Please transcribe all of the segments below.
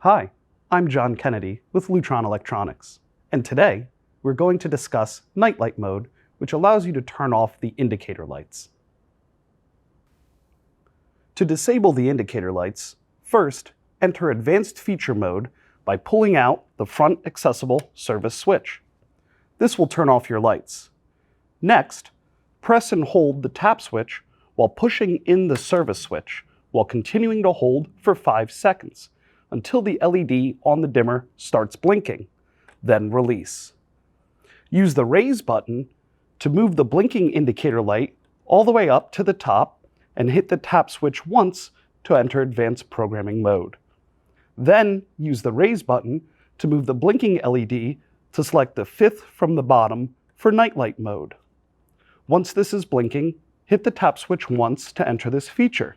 Hi, I'm John Kennedy with Lutron Electronics, and today we're going to discuss Nightlight mode, which allows you to turn off the indicator lights. To disable the indicator lights, first enter Advanced Feature mode by pulling out the front accessible service switch. This will turn off your lights. Next, press and hold the tap switch while pushing in the service switch, while continuing to hold for 5 seconds until the LED on the dimmer starts blinking. Then release. Use the raise button to move the blinking indicator light all the way up to the top and hit the tap switch once to enter advanced programming mode. Then use the raise button to move the blinking LED to select the 5th from the bottom for Nightlight mode. Once this is blinking, hit the tap switch once to enter this feature.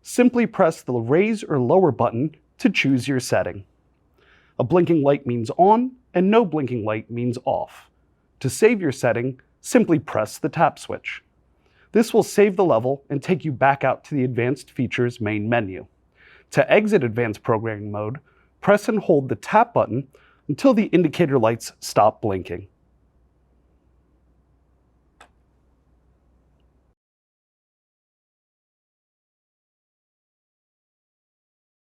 Simply press the raise or lower button to choose your setting. A blinking light means on, and no blinking light means off. To save your setting, simply press the tap switch. This will save the level and take you back out to the Advanced Features main menu. To exit Advanced Programming mode, press and hold the tap button until the indicator lights stop blinking.